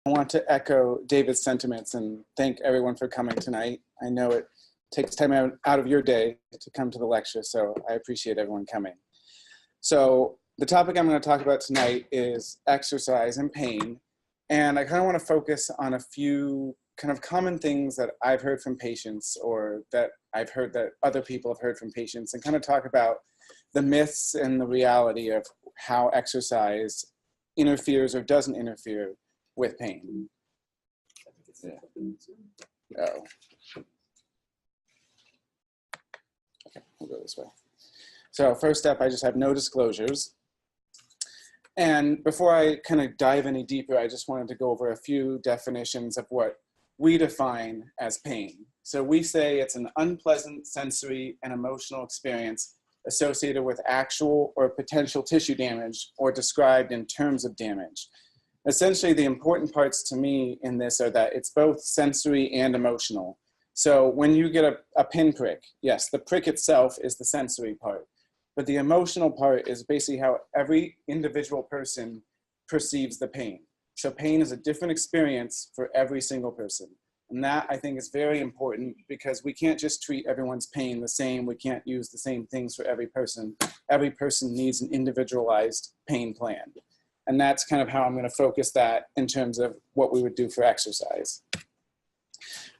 I want to echo David's sentiments and thank everyone for coming tonight. I know it takes time out of your day to come to the lecture, so I appreciate everyone coming. So the topic I'm going to talk about tonight is exercise and pain, and I kind of want to focus on a few kind of common things that I've heard from patients, or that I've heard that other people have heard from patients, and kind of talk about the myths and the reality of how exercise interferes or doesn't interfere with pain. Yeah. Oh. Okay, we'll go this way. So first up, I just have no disclosures. And before I kind of dive any deeper, I just wanted to go over a few definitions of what we define as pain. So we say it's an unpleasant sensory and emotional experience associated with actual or potential tissue damage or described in terms of damage. Essentially, the important parts to me in this are that it's both sensory and emotional. So when you get a pinprick, yes, the prick itself is the sensory part, but the emotional part is basically how every individual person perceives the pain. So pain is a different experience for every single person. And that, I think, is very important because we can't just treat everyone's pain the same. We can't use the same things for every person. Every person needs an individualized pain plan. And that's kind of how I'm going to focus that in terms of what we would do for exercise.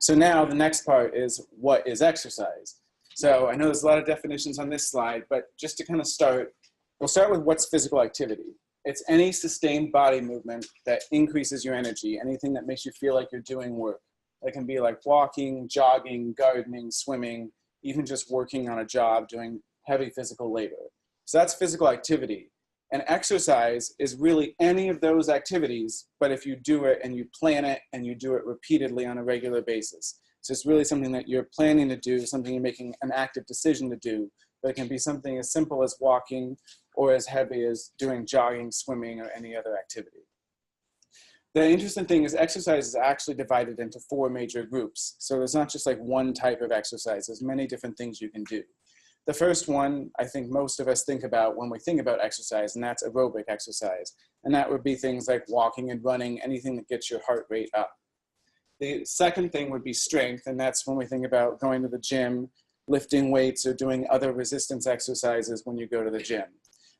So now the next part is, what is exercise? So I know there's a lot of definitions on this slide, but just to kind of start, we'll start with what's physical activity. It's any sustained body movement that increases your energy, anything that makes you feel like you're doing work. That can be like walking, jogging, gardening, swimming, even just working on a job, doing heavy physical labor. So that's physical activity. And exercise is really any of those activities, but if you do it and you plan it and you do it repeatedly on a regular basis. So it's really something that you're planning to do, something you're making an active decision to do, but it can be something as simple as walking or as heavy as doing jogging, swimming, or any other activity. The interesting thing is exercise is actually divided into 4 major groups. So there's not just like one type of exercise, there's many different things you can do. The first one, I think most of us think about when we think about exercise, and that's aerobic exercise. And that would be things like walking and running, anything that gets your heart rate up. The second thing would be strength, and that's when we think about going to the gym, lifting weights, or doing other resistance exercises when you go to the gym.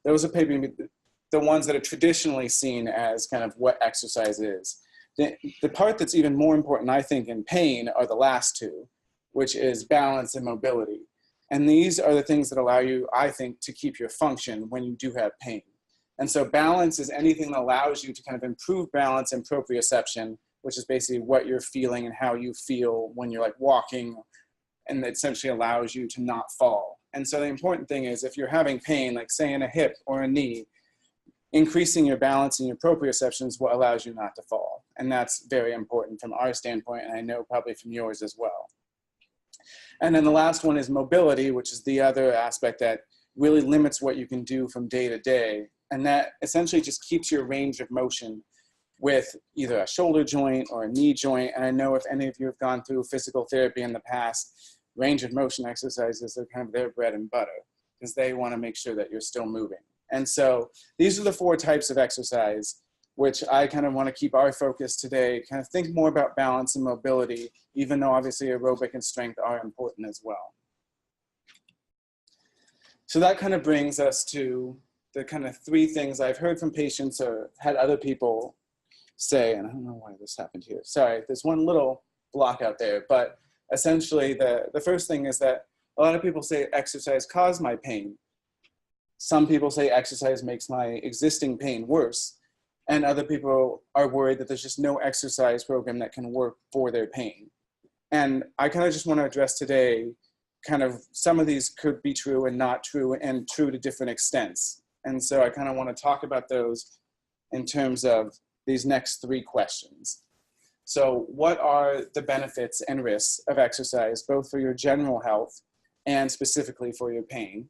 Those are maybe the ones that are traditionally seen as kind of what exercise is. The part that's even more important, I think, in pain are the last two, which is balance and mobility. And these are the things that allow you, I think, to keep your function when you do have pain. And so balance is anything that allows you to kind of improve balance and proprioception, which is basically what you're feeling and how you feel when you're like walking, and that essentially allows you to not fall. And so the important thing is if you're having pain, like say in a hip or a knee, increasing your balance and your proprioception is what allows you not to fall. And that's very important from our standpoint, and I know probably from yours as well. And then the last one is mobility, which is the other aspect that really limits what you can do from day to day. And that essentially just keeps your range of motion with either a shoulder joint or a knee joint. And I know if any of you have gone through physical therapy in the past, range of motion exercises are kind of their bread and butter because they want to make sure that you're still moving. And so these are the 4 types of exercise, which I kind of want to keep our focus today, kind of think more about balance and mobility, even though obviously aerobic and strength are important as well. So that kind of brings us to the kind of 3 things I've heard from patients or had other people say, and I don't know why this happened here. Sorry, there's one little block out there, but essentially the first thing is that a lot of people say exercise caused my pain. Some people say exercise makes my existing pain worse, and other people are worried that there's just no exercise program that can work for their pain. And I kind of just want to address today kind of some of these could be true and not true, and true to different extents. And so I kind of want to talk about those in terms of these next 3 questions. So what are the benefits and risks of exercise, both for your general health and specifically for your pain?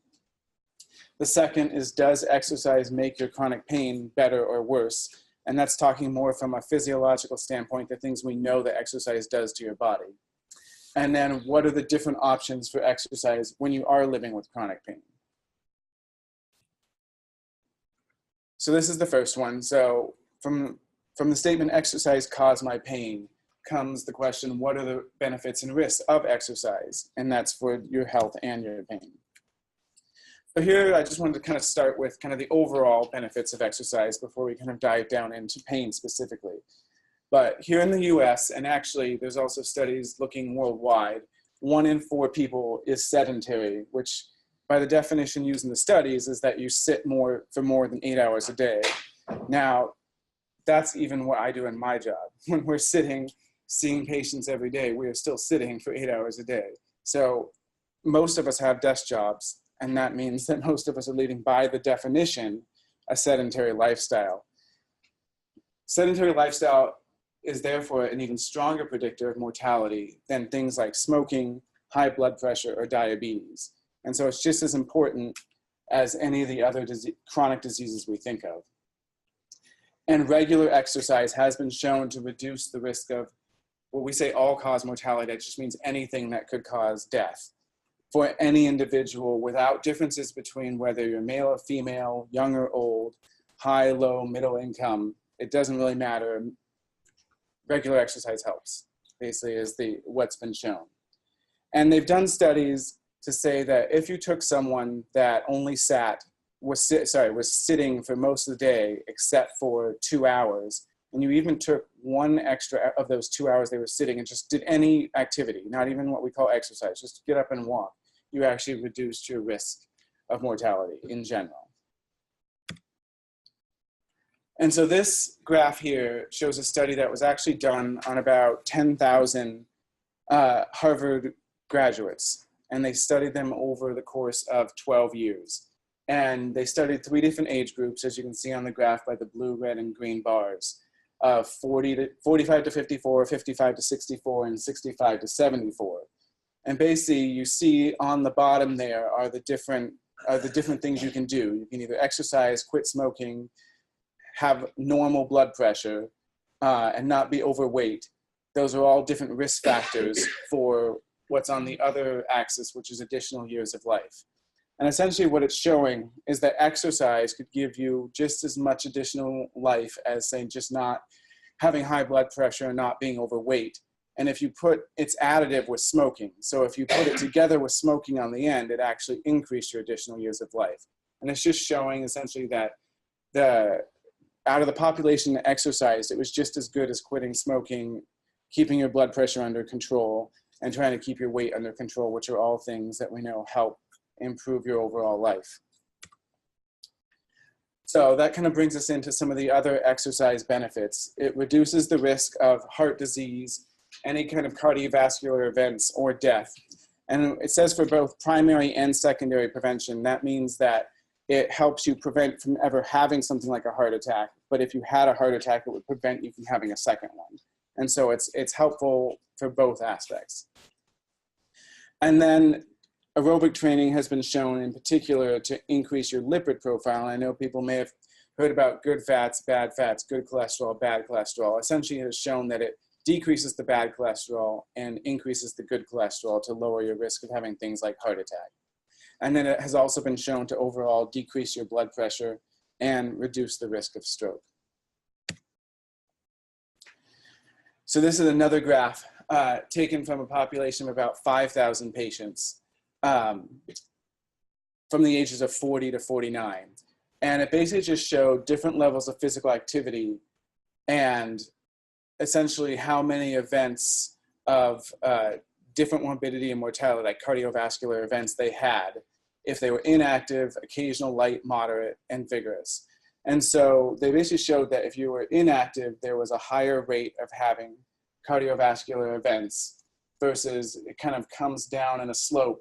The second is, does exercise make your chronic pain better or worse? And that's talking more from a physiological standpoint, the things we know that exercise does to your body. And then what are the different options for exercise when you are living with chronic pain? So this is the first one. So from from the statement, exercise caused my pain, comes the question, what are the benefits and risks of exercise? And that's for your health and your pain. So here, I just wanted to kind of start with kind of the overall benefits of exercise before we kind of dive down into pain specifically. But here in the US, and actually there's also studies looking worldwide, 1 in 4 people is sedentary, which by the definition used in the studies is that you sit for more than 8 hours a day. Now, that's even what I do in my job. When we're sitting, seeing patients every day, we are still sitting for 8 hours a day. So most of us have desk jobs, and that means that most of us are leading, by the definition, a sedentary lifestyle. Sedentary lifestyle is therefore an even stronger predictor of mortality than things like smoking, high blood pressure, or diabetes. And so it's just as important as any of the other chronic diseases we think of. And regular exercise has been shown to reduce the risk of what we say all-cause mortality. That just means anything that could cause death for any individual without differences between whether you're male or female, young or old, high, low, middle income. It doesn't really matter. Regular exercise helps, basically, is what's been shown. And they've done studies to say that if you took someone that only was sitting for most of the day except for 2 hours, and you even took 1 extra of those 2 hours they were sitting and just did any activity, not even what we call exercise, just get up and walk, you actually reduced your risk of mortality in general. And so this graph here shows a study that was actually done on about 10,000 Harvard graduates. And they studied them over the course of 12 years. And they studied 3 different age groups, as you can see on the graph by the blue, red, and green bars, 45 to 54, 55 to 64, and 65 to 74. And basically, you see on the bottom there are the different things you can do. You can either exercise, quit smoking, have normal blood pressure, and not be overweight. Those are all different risk factors for what's on the other axis, which is additional years of life. And essentially what it's showing is that exercise could give you just as much additional life as, say, just not having high blood pressure and not being overweight. And if you it's additive with smoking. So if you put it together with smoking on the end, it actually increased your additional years of life. And it's just showing essentially that out of the population that exercised, it was just as good as quitting smoking, keeping your blood pressure under control, and trying to keep your weight under control, which are all things that we know help improve your overall life. So that kind of brings us into some of the other exercise benefits. It reduces the risk of heart disease, any kind of cardiovascular events, or death. And it says for both primary and secondary prevention. That means that it helps you prevent from ever having something like a heart attack. But if you had a heart attack, it would prevent you from having a second one. And so it's helpful for both aspects. And then aerobic training has been shown in particular to increase your lipid profile. I know people may have heard about good fats, good cholesterol, bad cholesterol. Essentially, it has shown that it decreases the bad cholesterol and increases the good cholesterol to lower your risk of having things like heart attack. And then it has also been shown to overall decrease your blood pressure and reduce the risk of stroke. So this is another graph taken from a population of about 5,000 patients from the ages of 40 to 49. And it basically just showed different levels of physical activity and essentially how many events of different morbidity and mortality, like cardiovascular events, they had if they were inactive, occasional, light, moderate, and vigorous. And so they basically showed that if you were inactive, there was a higher rate of having cardiovascular events versus it kind of comes down in a slope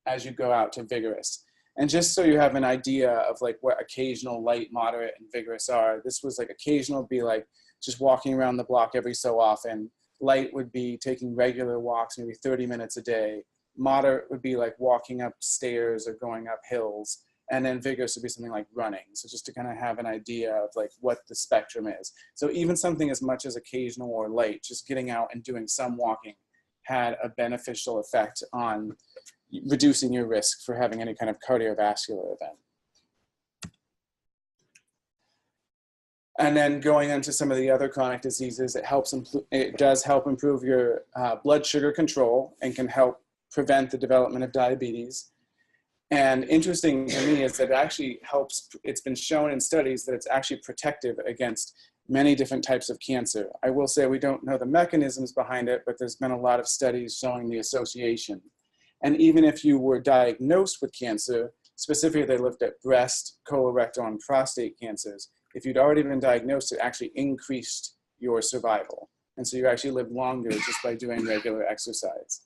as you go out to vigorous. And just so you have an idea of like what occasional, light, moderate, and vigorous are, this was like occasional would be like just walking around the block every so often. Light would be taking regular walks, maybe 30 minutes a day. Moderate would be like walking up stairs or going up hills. And then vigorous would be something like running. So just to kind of have an idea of like what the spectrum is. So even something as much as occasional or light, just getting out and doing some walking had a beneficial effect on reducing your risk for having any kind of cardiovascular event. And then going into some of the other chronic diseases, it does help improve your blood sugar control and can help prevent the development of diabetes. And interesting to me is that it actually helps, it's been shown in studies that it's actually protective against many different types of cancer. I will say we don't know the mechanisms behind it, but there's been a lot of studies showing the association. And even if you were diagnosed with cancer, specifically they looked at breast, colorectal, and prostate cancers. If you'd already been diagnosed, it actually increased your survival. And so you actually live longer just by doing regular exercise.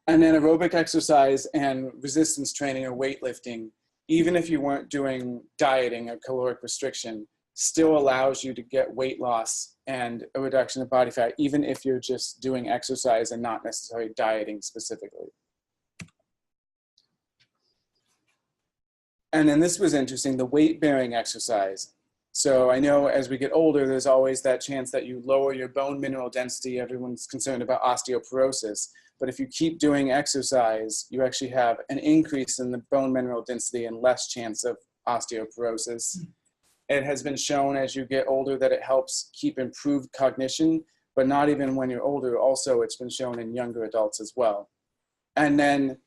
And then aerobic exercise and resistance training or weightlifting, even if you weren't doing dieting or caloric restriction, still allows you to get weight loss and a reduction of body fat, even if you're just doing exercise and not necessarily dieting specifically. And then this was interesting, the weight-bearing exercise. So I know as we get older, there's always that chance that you lower your bone mineral density. Everyone's concerned about osteoporosis. But if you keep doing exercise, you actually have an increase in the bone mineral density and less chance of osteoporosis. It has been shown as you get older that it helps keep improved cognition, but not even when you're older. Also, it's been shown in younger adults as well. And then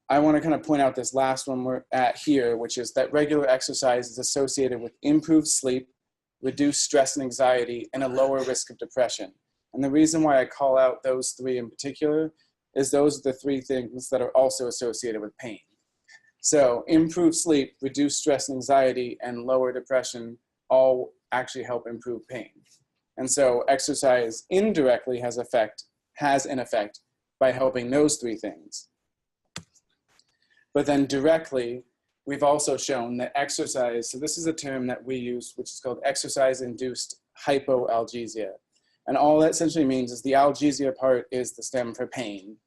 I want to kind of point out this last one we're at here, which is that regular exercise is associated with improved sleep, reduced stress and anxiety, and a lower risk of depression. And the reason why I call out those three in particular is those are the three things that are also associated with pain. So improved sleep, reduced stress and anxiety, and lower depression all actually help improve pain. And so exercise indirectly has an effect by helping those three things. But then directly, we've also shown that exercise, so this is a term that we use, which is called exercise-induced hypoalgesia. And all that essentially means is the algesia part is the stem for pain,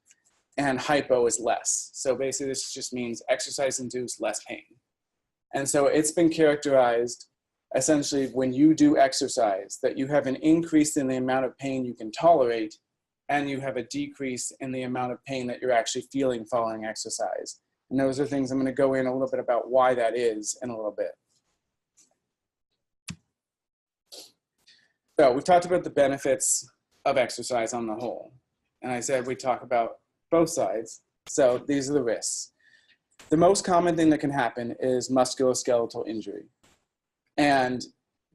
and hypo is less. So basically this just means exercise-induced less pain. And so it's been characterized essentially when you do exercise that you have an increase in the amount of pain you can tolerate, and you have a decrease in the amount of pain that you're actually feeling following exercise. And those are things I'm going to go in a little bit about why that is in a little bit. So we've talked about the benefits of exercise on the whole. And I said we talk about both sides. So these are the risks. The most common thing that can happen is musculoskeletal injury. And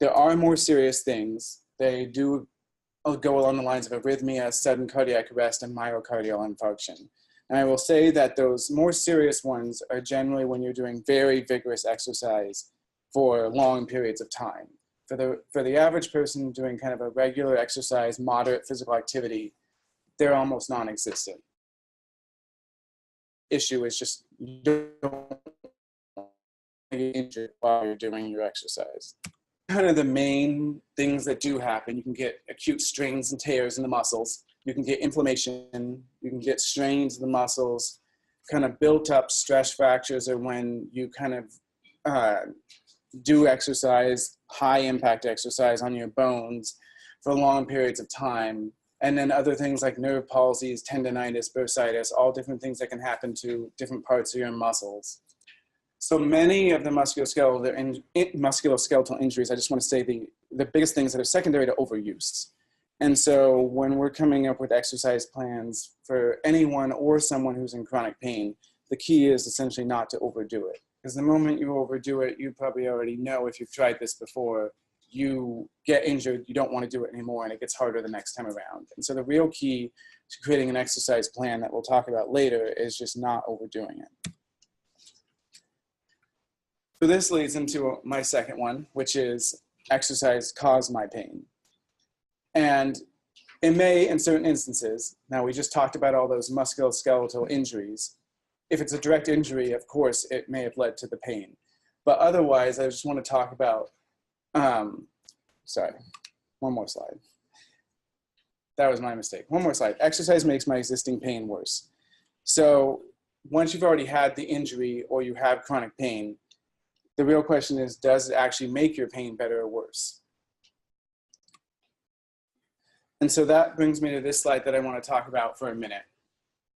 there are more serious things. They do go along the lines of arrhythmia, sudden cardiac arrest, and myocardial infarction. And I will say that those more serious ones are generally when you're doing very vigorous exercise for long periods of time. For the average person doing kind of a regular exercise, moderate physical activity, they're almost non-existent. Issue is just you don't get injured while you're doing your exercise. Kind of the main things that do happen, you can get acute strains and tears in the muscles. You can get inflammation, you can get strains of the muscles, kind of built up stress fractures are when you kind of do exercise, high impact exercise on your bones for long periods of time. And then other things like nerve palsies, tendonitis, bursitis, all different things that can happen to different parts of your muscles. So many of the musculoskeletal injuries, I just want to say the biggest things that are secondary to overuse. And so when we're coming up with exercise plans for anyone or someone who's in chronic pain, the key is essentially not to overdo it. Because the moment you overdo it, you probably already know if you've tried this before, you get injured, you don't want to do it anymore, and it gets harder the next time around. And so the real key to creating an exercise plan that we'll talk about later is just not overdoing it. So this leads into my second one, which is exercise caused my pain. And it may, in certain instances, now we just talked about all those musculoskeletal injuries. If it's a direct injury, of course, it may have led to the pain. But otherwise, I just want to talk about, sorry, one more slide. That was my mistake. One more slide. Exercise makes my existing pain worse. So once you've already had the injury or you have chronic pain, the real question is, does it actually make your pain better or worse? And so that brings me to this slide that I want to talk about for a minute.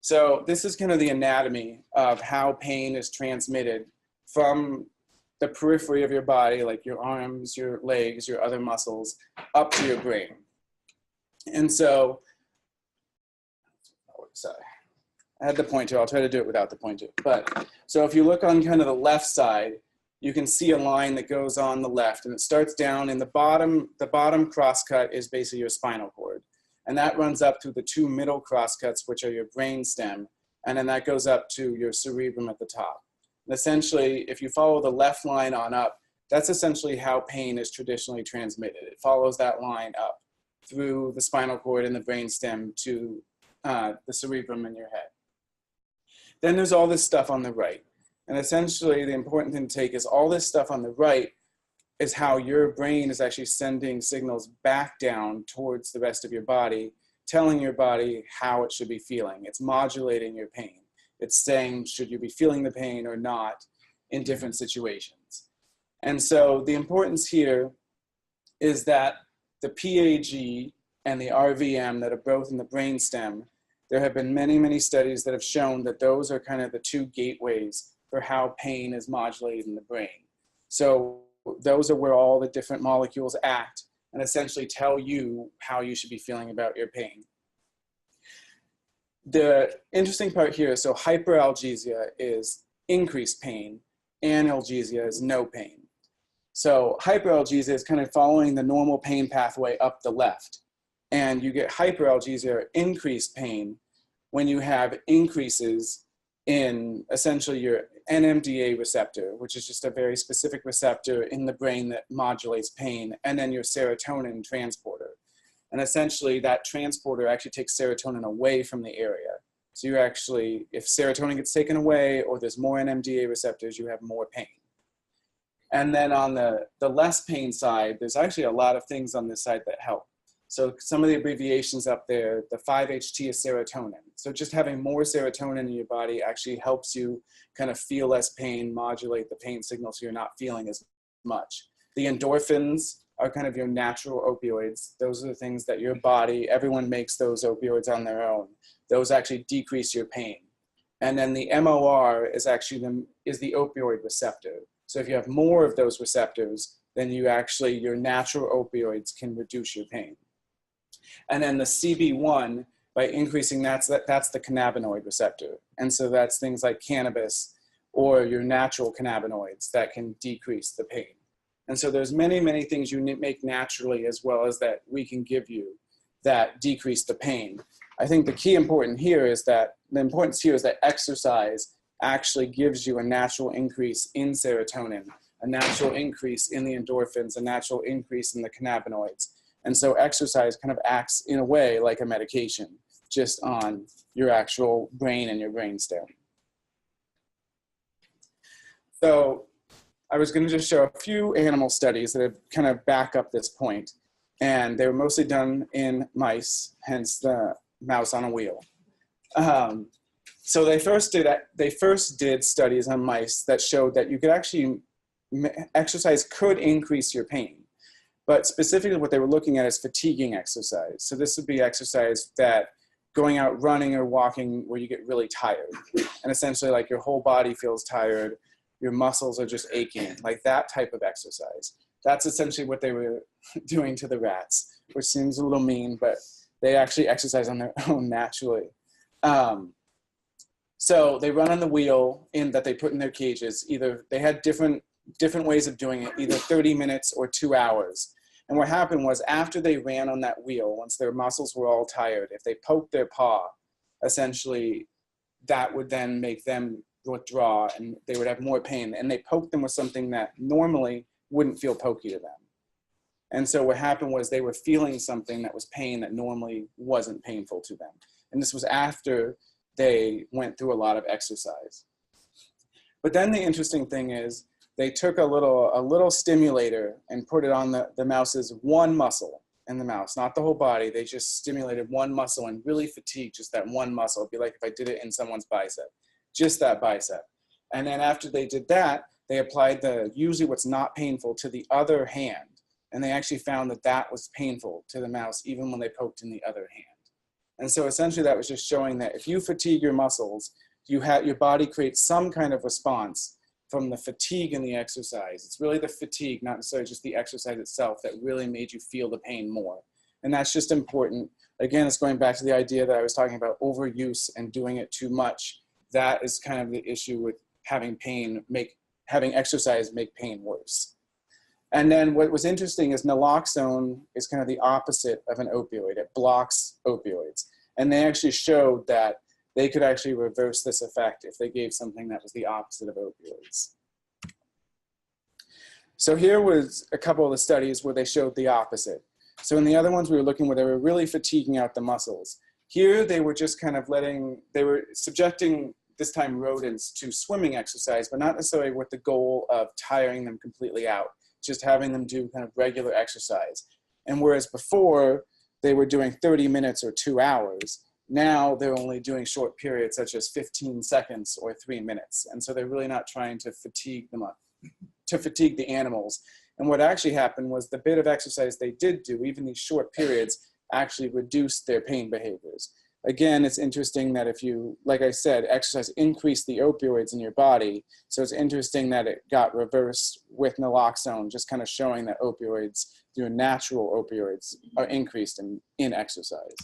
So this is kind of the anatomy of how pain is transmitted from the periphery of your body, like your arms, your legs, your other muscles, up to your brain. And so, sorry, I had the pointer. I'll try to do it without the pointer. But so if you look on kind of the left side, you can see a line that goes on the left, and it starts down in the bottom. The bottom crosscut is basically your spinal cord. And that runs up through the two middle crosscuts, which are your brain stem. And then that goes up to your cerebrum at the top. And essentially, if you follow the left line on up, that's essentially how pain is traditionally transmitted. It follows that line up through the spinal cord and the brain stem to the cerebrum in your head. Then there's all this stuff on the right. And essentially, the important thing to take is all this stuff on the right is how your brain is actually sending signals back down towards the rest of your body, telling your body how it should be feeling. It's modulating your pain. It's saying, should you be feeling the pain or not in different situations. And so the importance here is that the PAG and the RVM that are both in the brainstem, there have been many, many studies that have shown that those are kind of the two gateways for how pain is modulated in the brain. So those are where all the different molecules act and essentially tell you how you should be feeling about your pain. The interesting part here is, so hyperalgesia is increased pain, analgesia is no pain. So hyperalgesia is kind of following the normal pain pathway up the left. And you get hyperalgesia, or increased pain, when you have increases in essentially your NMDA receptor, which is just a very specific receptor in the brain that modulates pain, and then your serotonin transporter. And essentially that transporter actually takes serotonin away from the area. So you actually, if serotonin gets taken away or there's more NMDA receptors, you have more pain. And then on the less pain side, there's actually a lot of things on this side that help. So some of the abbreviations up there, the 5-HT is serotonin. So just having more serotonin in your body actually helps you kind of feel less pain, modulate the pain signal so you're not feeling as much. The endorphins are kind of your natural opioids. Those are the things that your body, everyone makes those opioids on their own. Those actually decrease your pain. And then the MOR is actually the opioid receptor. So if you have more of those receptors, then you actually, your natural opioids can reduce your pain. And then the CB1, by increasing that's the cannabinoid receptor. And so that's things like cannabis or your natural cannabinoids that can decrease the pain. And so there's many, many things you make naturally as well as that we can give you that decrease the pain. I think the key importance here is that exercise actually gives you a natural increase in serotonin, a natural increase in the endorphins, a natural increase in the cannabinoids. And so exercise kind of acts in a way like a medication, just on your actual brain and your brainstem. So I was going to just show a few animal studies that kind of back up this point. And they were mostly done in mice, hence the mouse on a wheel. So they first did studies on mice that showed that you could actually, exercise could increase your pain. But specifically what they were looking at is fatiguing exercise. So this would be exercise that going out running or walking where you get really tired. And essentially like your whole body feels tired, your muscles are just aching, like that type of exercise. That's essentially what they were doing to the rats, which seems a little mean, but they actually exercise on their own naturally. So they run on the wheel that they put in their cages. Either they had different ways of doing it, either 30 minutes or 2 hours. And what happened was after they ran on that wheel, once their muscles were all tired, if they poked their paw, essentially that would then make them withdraw and they would have more pain. And they poked them with something that normally wouldn't feel pokey to them. And so what happened was they were feeling something that was pain that normally wasn't painful to them. And this was after they went through a lot of exercise. But then the interesting thing is they took a little stimulator and put it on the mouse's one muscle in the mouse, not the whole body. They just stimulated one muscle and really fatigued just that one muscle. It'd be like if I did it in someone's bicep, just that bicep. And then after they did that, they applied usually what's not painful to the other hand. And they actually found that that was painful to the mouse even when they poked in the other hand. And so essentially that was just showing that if you fatigue your muscles, your body creates some kind of response from the fatigue in the exercise. It's really the fatigue, not necessarily just the exercise itself, that really made you feel the pain more. And that's just important. Again, it's going back to the idea that I was talking about overuse and doing it too much. That is kind of the issue with having exercise make pain worse. And then what was interesting is naloxone is kind of the opposite of an opioid. It blocks opioids. And they actually showed that they could actually reverse this effect if they gave something that was the opposite of opioids. So here was a couple of the studies where they showed the opposite. So in the other ones we were looking where they were really fatiguing out the muscles. Here they were just kind of they were subjecting, this time rodents, to swimming exercise, but not necessarily with the goal of tiring them completely out, just having them do kind of regular exercise. And whereas before they were doing 30 minutes or 2 hours, now they're only doing short periods such as 15 seconds or 3 minutes. And so they're really not trying to fatigue them up, to fatigue the animals. And what actually happened was the bit of exercise they did do, even these short periods, actually reduced their pain behaviors. Again, it's interesting that if you, like I said, exercise increased the opioids in your body. So it's interesting that it got reversed with naloxone, just kind of showing that opioids, through natural opioids, are increased in exercise.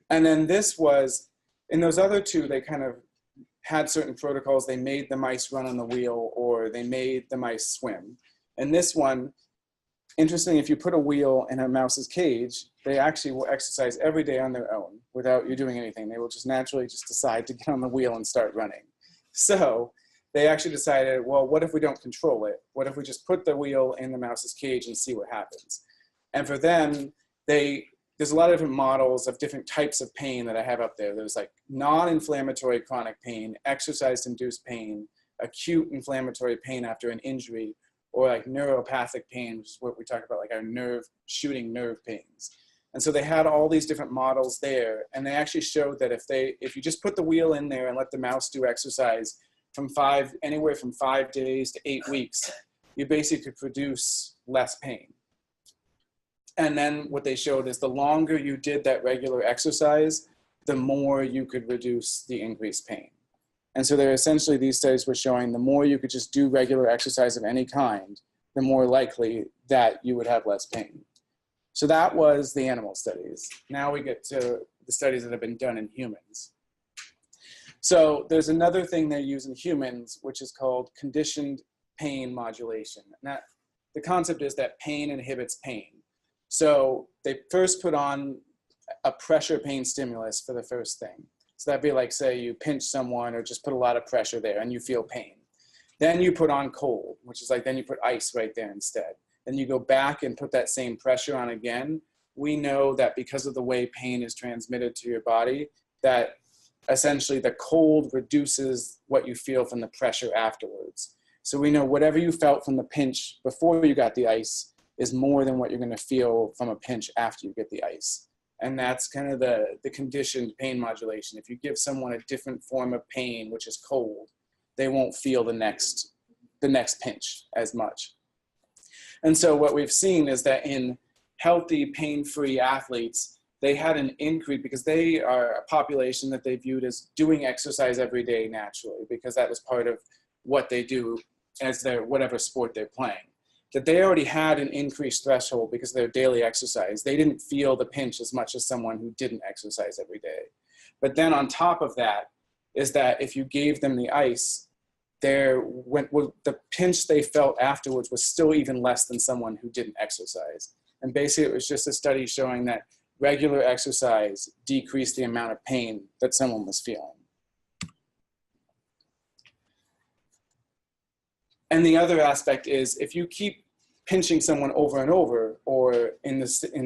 And then this was, in those other two, they kind of had certain protocols. They made the mice run on the wheel, or they made the mice swim. And this one, interesting, if you put a wheel in a mouse's cage, they actually will exercise every day on their own without you doing anything. They will just naturally just decide to get on the wheel and start running. So they actually decided, well, what if we don't control it? What if we just put the wheel in the mouse's cage and see what happens? And for them, there's a lot of different models of different types of pain that I have up there. There's like non-inflammatory chronic pain, exercise-induced pain, acute inflammatory pain after an injury, or like neuropathic pain, which is what we talk about, like our shooting nerve pains. And so they had all these different models there, and they actually showed that if you just put the wheel in there and let the mouse do exercise from anywhere from 5 days to 8 weeks, you basically could produce less pain. And then what they showed is the longer you did that regular exercise, the more you could reduce the increased pain. And so they're essentially, these studies were showing the more you could just do regular exercise of any kind, the more likely that you would have less pain. So that was the animal studies. Now we get to the studies that have been done in humans. So there's another thing they use in humans, which is called conditioned pain modulation. And the concept is that pain inhibits pain. So they first put on a pressure pain stimulus for the first thing. So that'd be like, say you pinch someone or just put a lot of pressure there and you feel pain. Then you put on cold, which is like, then you put ice right there instead. Then you go back and put that same pressure on again. We know that because of the way pain is transmitted to your body, that essentially the cold reduces what you feel from the pressure afterwards. So we know whatever you felt from the pinch before you got the ice is more than what you're going to feel from a pinch after you get the ice. And that's kind of the conditioned pain modulation. If you give someone a different form of pain, which is cold, they won't feel the next pinch as much. And so what we've seen is that in healthy, pain-free athletes, they had an increase because they are a population that they viewed as doing exercise every day naturally, because that was part of what they do as their whatever sport they're playing. That they already had an increased threshold because of their daily exercise. They didn't feel the pinch as much as someone who didn't exercise every day. But then on top of that is that if you gave them the ice, the pinch they felt afterwards was still even less than someone who didn't exercise. And basically it was just a study showing that regular exercise decreased the amount of pain that someone was feeling. And the other aspect is if you keep pinching someone over and over, or in the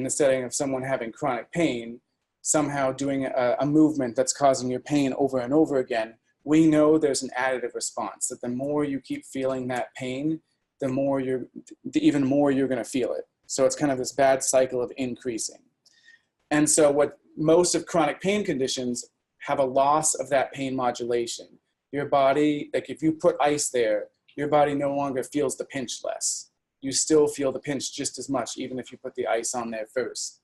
setting of someone having chronic pain, somehow doing a movement that's causing your pain over and over again, we know there's an additive response, that the more you keep feeling that pain, even more you're going to feel it. So it's kind of this bad cycle of increasing. And so what most of chronic pain conditions have a loss of that pain modulation. Your body, like if you put ice there, your body no longer feels the pinch less. You still feel the pinch just as much, even if you put the ice on there first.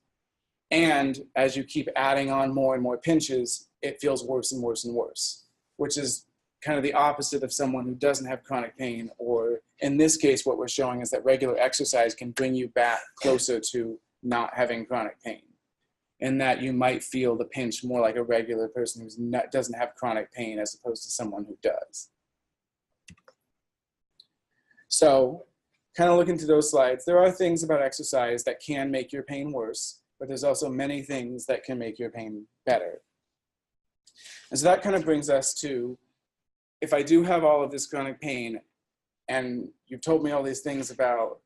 And as you keep adding on more and more pinches, it feels worse and worse and worse, which is kind of the opposite of someone who doesn't have chronic pain, or in this case, what we're showing is that regular exercise can bring you back closer to not having chronic pain, and that you might feel the pinch more like a regular person who doesn't have chronic pain as opposed to someone who does. So kind of looking through those slides, there are things about exercise that can make your pain worse, but there's also many things that can make your pain better. And so that kind of brings us to, if I do have all of this chronic pain, and you've told me all these things about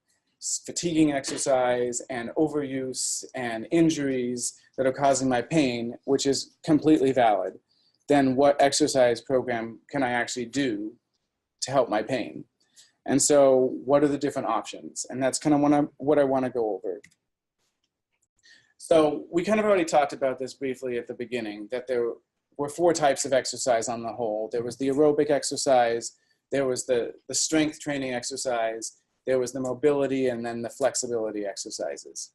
fatiguing exercise and overuse and injuries that are causing my pain, which is completely valid, then what exercise program can I actually do to help my pain? And so what are the different options? And that's kind of what I want to go over. So we kind of already talked about this briefly at the beginning, that there were 4 types of exercise on the whole. There was the aerobic exercise, there was the strength training exercise, there was the mobility, and then the flexibility exercises.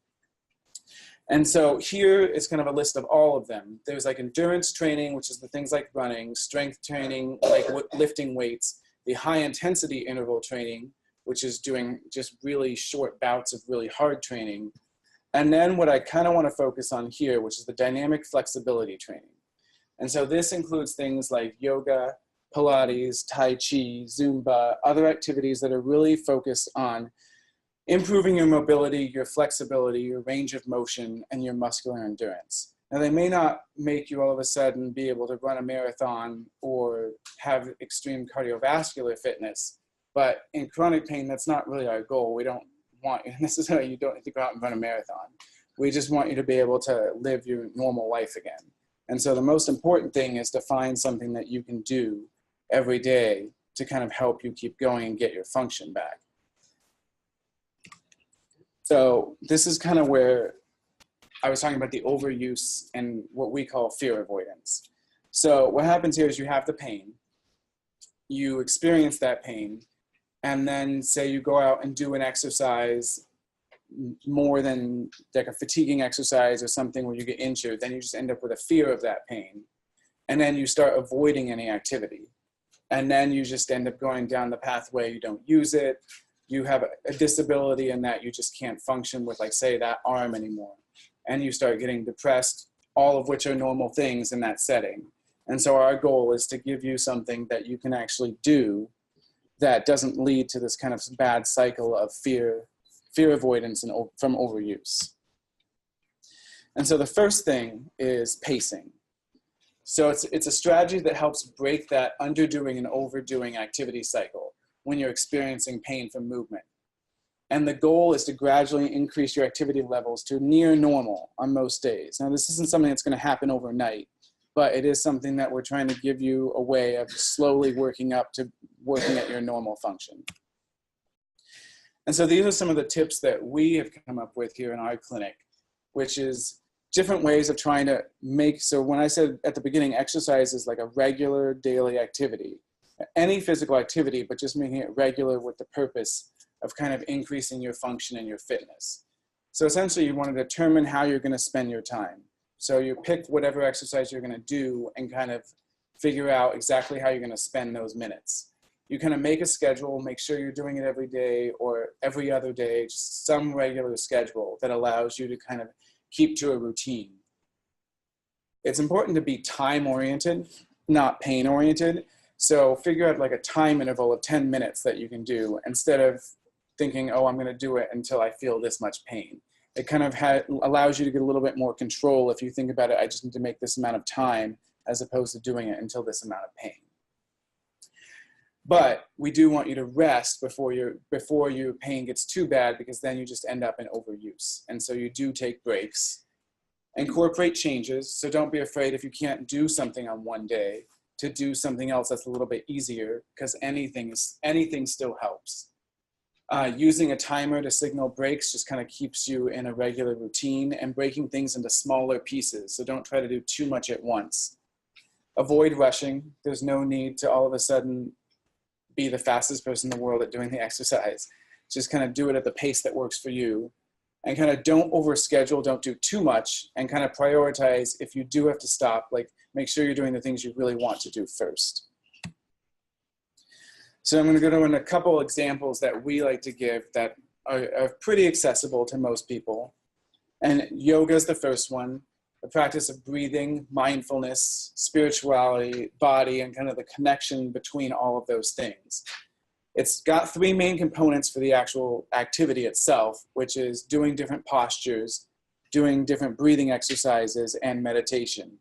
And so here is kind of a list of all of them. There's like endurance training, which is the things like running, strength training, like lifting weights, the high intensity interval training, which is doing just really short bouts of really hard training. And then what I kind of want to focus on here, which is the dynamic flexibility training. And so this includes things like yoga, Pilates, Tai Chi, Zumba, other activities that are really focused on improving your mobility, your flexibility, your range of motion, and your muscular endurance. Now, they may not make you all of a sudden be able to run a marathon or have extreme cardiovascular fitness, but in chronic pain, that's not really our goal. We don't want you necessarily, you don't need to go out and run a marathon. We just want you to be able to live your normal life again. And so the most important thing is to find something that you can do every day to kind of help you keep going and get your function back. So this is kind of where I was talking about the overuse and what we call fear avoidance. So what happens here is you have the pain, you experience that pain, and then say you go out and do an exercise more than like a fatiguing exercise or something where you get injured, then you just end up with a fear of that pain. And then you start avoiding any activity. And then you just end up going down the pathway, you don't use it, you have a disability in that you just can't function with, like, say, that arm anymore. And you start getting depressed, all of which are normal things in that setting. And so our goal is to give you something that you can actually do that doesn't lead to this kind of bad cycle of fear avoidance and from overuse. And so the first thing is pacing. So it's a strategy that helps break that underdoing and overdoing activity cycle when you're experiencing pain from movement. And the goal is to gradually increase your activity levels to near normal on most days. Now, this isn't something that's going to happen overnight, but it is something that we're trying to give you a way of slowly working up to working at your normal function. And so these are some of the tips that we have come up with here in our clinic, which is different ways of trying to make, so when I said at the beginning, exercise is like a regular daily activity, any physical activity, but just making it regular with the purpose of kind of increasing your function and your fitness. So essentially you want to determine how you're going to spend your time. So you pick whatever exercise you're going to do and kind of figure out exactly how you're going to spend those minutes. You kind of make a schedule, make sure you're doing it every day or every other day, just some regular schedule that allows you to kind of keep to a routine. It's important to be time-oriented, not pain-oriented. So figure out like a time interval of 10 minutes that you can do instead of thinking, oh, I'm going to do it until I feel this much pain. It kind of allows you to get a little bit more control if you think about it, I just need to make this amount of time as opposed to doing it until this amount of pain. But we do want you to rest before your pain gets too bad, because then you just end up in overuse. And so you do take breaks, incorporate changes. So don't be afraid if you can't do something on one day to do something else that's a little bit easier, because anything still helps. Using a timer to signal breaks just kind of keeps you in a regular routine, and breaking things into smaller pieces. So don't try to do too much at once. Avoid rushing. There's no need to all of a sudden be the fastest person in the world at doing the exercise. Just kind of do it at the pace that works for you, and kind of don't overschedule, don't do too much, and kind of prioritize if you do have to stop, like make sure you're doing the things you really want to do first. So I'm going to go to a couple examples that we like to give that are pretty accessible to most people. And yoga is the first one, the practice of breathing, mindfulness, spirituality, body, and kind of the connection between all of those things. It's got three main components for the actual activity itself, which is doing different postures, doing different breathing exercises, and meditation.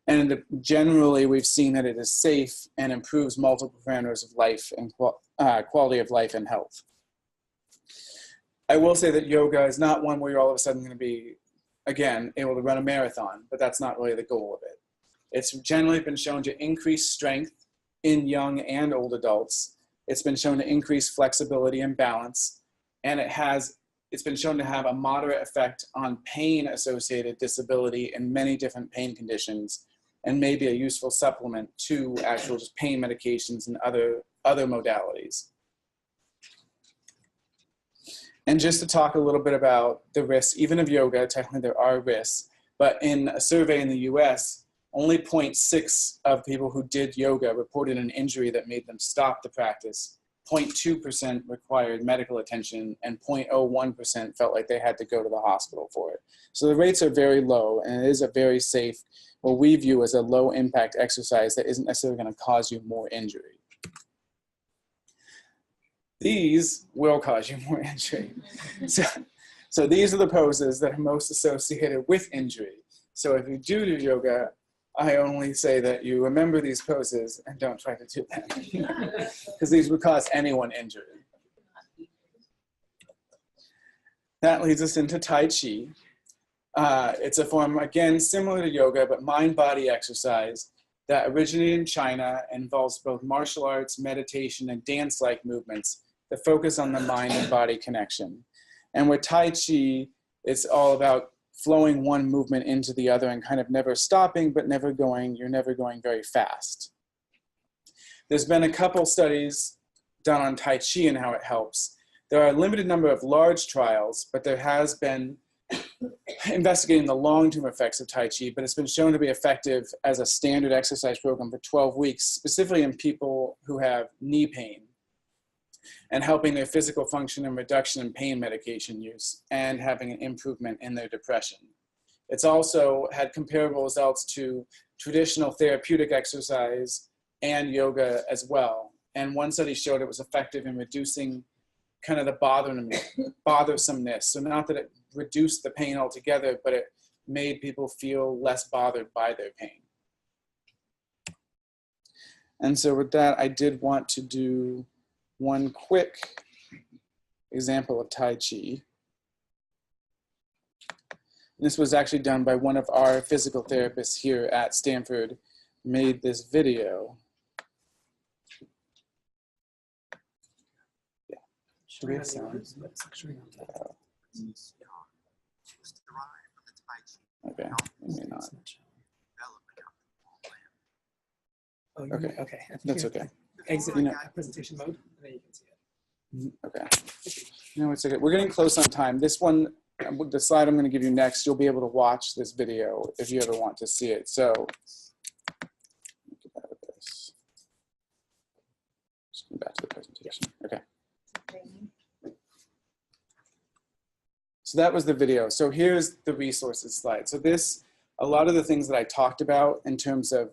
And generally, we've seen that it is safe and improves multiple parameters of life and quality of life and health. I will say that yoga is not one where you're all of a sudden going to be, again, able to run a marathon, but that's not really the goal of it. It's generally been shown to increase strength in young and old adults. It's been shown to increase flexibility and balance, and it's been shown to have a moderate effect on pain-associated disability in many different pain conditions, and may be a useful supplement to actual just pain medications and other modalities. And just to talk a little bit about the risks, even of yoga, technically there are risks, but in a survey in the US, only 0.6 of people who did yoga reported an injury that made them stop the practice. 0.2% required medical attention, and 0.01% felt like they had to go to the hospital for it. So the rates are very low, and it is a very safe, what we view as a low impact exercise that isn't necessarily going to cause you more injury. These will cause you more injury. So these are the poses that are most associated with injury. So if you do yoga, I only say that you remember these poses and don't try to do them, because these would cause anyone injury. That leads us into Tai Chi. It's a form, again, similar to yoga, but mind-body exercise that originated in China and involves both martial arts, meditation, and dance-like movements that focus on the mind and body connection. And with Tai Chi, it's all about flowing one movement into the other and kind of never stopping, but you're never going very fast. There's been a couple studies done on Tai Chi and how it helps. There are a limited number of large trials, but there has been investigating the long-term effects of Tai Chi, but it's been shown to be effective as a standard exercise program for 12 weeks, specifically in people who have knee pain, and helping their physical function and reduction in pain medication use, and having an improvement in their depression. It's also had comparable results to traditional therapeutic exercise and yoga as well. And one study showed it was effective in reducing kind of the bothersomeness. So not that it reduced the pain altogether, but it made people feel less bothered by their pain. And so with that, I did want to do one quick example of Tai Chi. This was actually done by one of our physical therapists here at Stanford, made this video. Yeah. Should we have sound? Okay, maybe not. Okay, okay. That's okay. Exit presentation mode, and then you can see it. Okay. No, it's okay. We're getting close on time. This one, the slide I'm going to give you next, you'll be able to watch this video if you ever want to see it. So, get out of this. Just go back to the presentation. Okay. So that was the video. So here's the resources slide. So a lot of the things that I talked about in terms of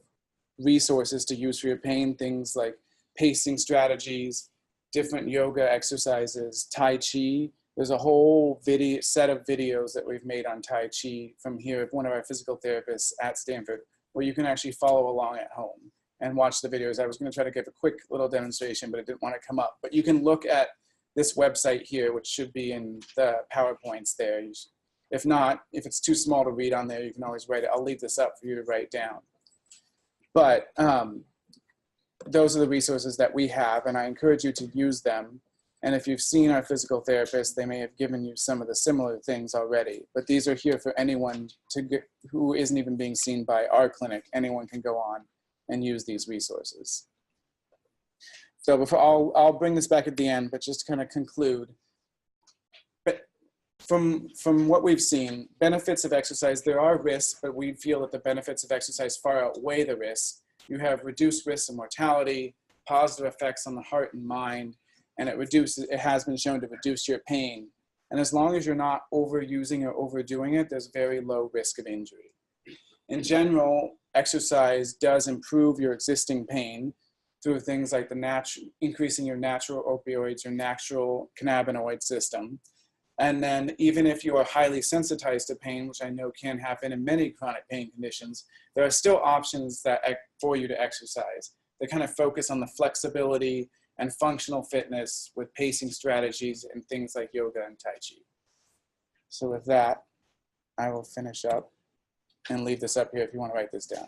resources to use for your pain, things like pacing strategies, different yoga exercises, Tai Chi. There's a whole set of videos that we've made on Tai Chi from here, one of our physical therapists at Stanford, where you can actually follow along at home and watch the videos. I was going to try to give a quick little demonstration, but it didn't want to come up. But you can look at this website here, which should be in the PowerPoints there. If not, if it's too small to read on there, you can always write it. I'll leave this up for you to write down. But those are the resources that we have, and I encourage you to use them. And if you've seen our physical therapist, they may have given you some of the similar things already. But these are here for anyone who isn't even being seen by our clinic. Anyone can go on and use these resources. So I'll bring this back at the end, but just to kind of conclude. But from what we've seen, benefits of exercise, there are risks, but we feel that the benefits of exercise far outweigh the risks. You have reduced risks of mortality, positive effects on the heart and mind, and it has been shown to reduce your pain. And as long as you're not overusing or overdoing it, there's very low risk of injury. In general, exercise does improve your existing pain through things like increasing your natural opioids or natural cannabinoid system. And then even if you are highly sensitized to pain, which I know can happen in many chronic pain conditions, there are still options for you to exercise. They kind of focus on the flexibility and functional fitness with pacing strategies and things like yoga and Tai Chi. So with that, I will finish up and leave this up here if you want to write this down.